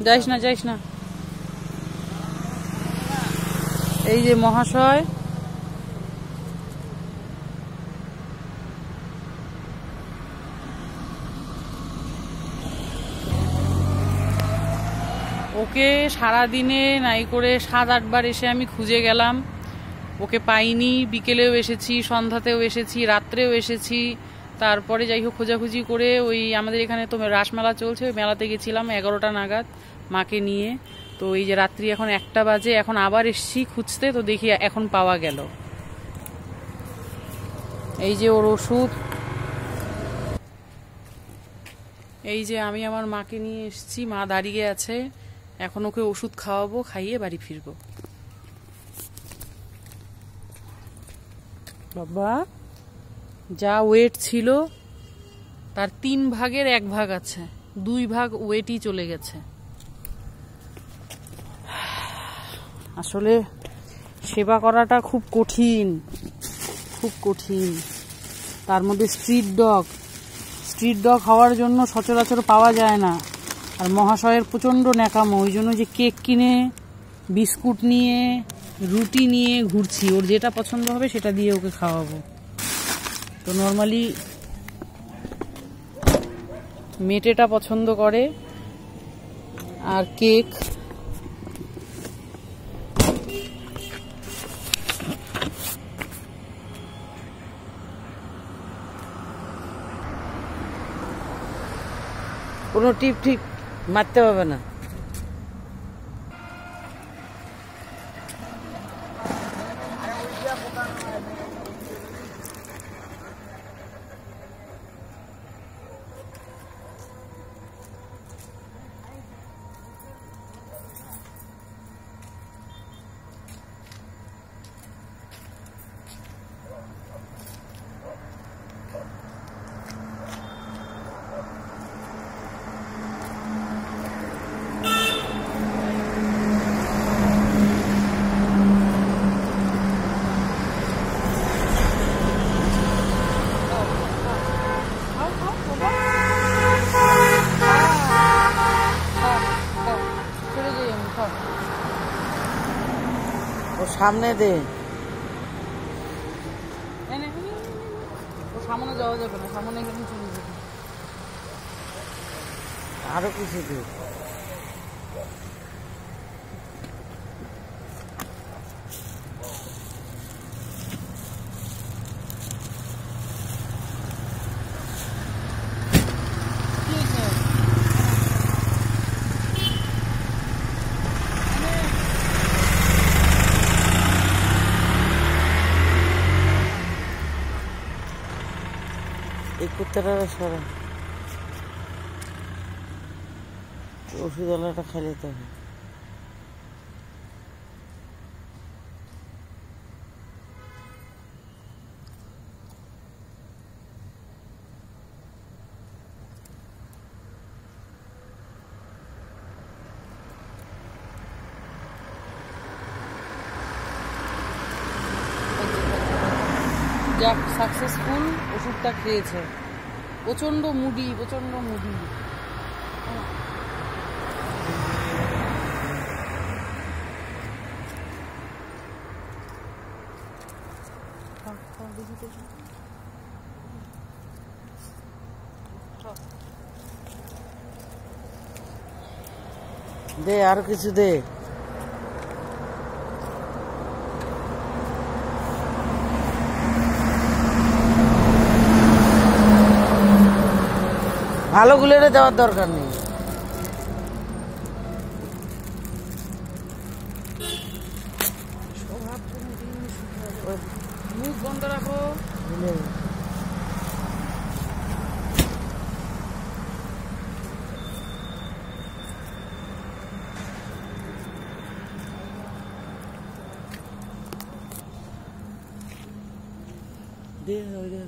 যাইস না, যাইস না। এই যে মহাশয়, ওকে সারাদিনে নাই করে 7-8 বার এসে আমি খুঁজে গেলাম, ওকে পাইনি। বিকেলেও এসেছি, সন্ধ্যাতেও এসেছি, রাত্রেও এসেছি। তারপরে যাই হোক খোঁজাখুঁজি করে ওই আমাদের এখানে তো রাসমেলা চলছে, ওই মেলাতে গেছিলাম 11টা নাগাদ মাকে নিয়ে। তো এই যে রাত্রি এখন 1টা বাজে, এখন আবার এসছি খুঁজতে, তো দেখি এখন পাওয়া গেল। এই যে ওর ওষুধ, এই যে আমি আমার মাকে নিয়ে এসছি, মা দাঁড়িয়ে আছে, এখন ওকে ওষুধ খাওয়াবো, খাইয়ে বাড়ি ফিরবো। বাবা যা ওয়েট ছিল তার 3 ভাগের 1 ভাগ আছে, 2 ভাগ ওয়েটই চলে গেছে। আসলে সেবা করাটা খুব কঠিন, খুব কঠিন। তার মধ্যে স্ট্রিট ডগ হওয়ার জন্য সচরাচর পাওয়া যায় না। আর মহাশয়ের প্রচণ্ড ন্যাকামো, ওই জন্য যে কেক কিনে, বিস্কুট নিয়ে, রুটি নিয়ে ঘুরছি, ওর যেটা পছন্দ হবে সেটা দিয়ে ওকে খাওয়াবো। তো নর্মালি মেটেটা পছন্দ করে আর কেক। কোনো টিপ ঠিক মারতে হবে না। সামনে দে, সামনে যাওয়া যাবে না, সামনে এখানে চলে যাবে। আরো কিছু দে। এই কুত্তাটা সরা, ওষুধওয়ালাটা খেলে তো হবে। যাক, সাকসেসফুল, ওষুধটা খেয়েছে। প্রচন্ড মুডি, প্রচন্ড মুডি। দে, আরো কিছু দে। ভালো গুলো দেওয়ার দরকার নেই। মুখ বন্ধ রাখো। দে, ওই দে।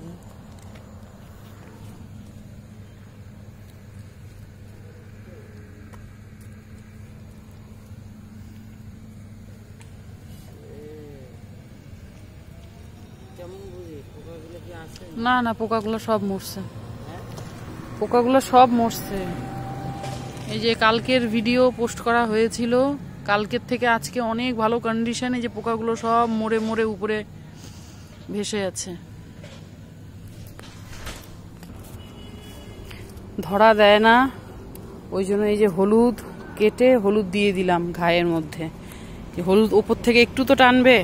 না না, পোকাগুলো সব মরছে, পোকাগুলো সব মরছে। এই যে কালকের ভিডিও পোস্ট করা হয়েছিল, কালকের থেকে আজকে অনেক ভালো কন্ডিশন। এই যে পোকাগুলো সব মরে মরে উপরে ভেসে আছে, ধরা দেয় না। ওই জন্য এই যে হলুদ কেটে হলুদ দিয়ে দিলাম ঘায়ের মধ্যে। হলুদ ওপর থেকে একটু তো টানবে।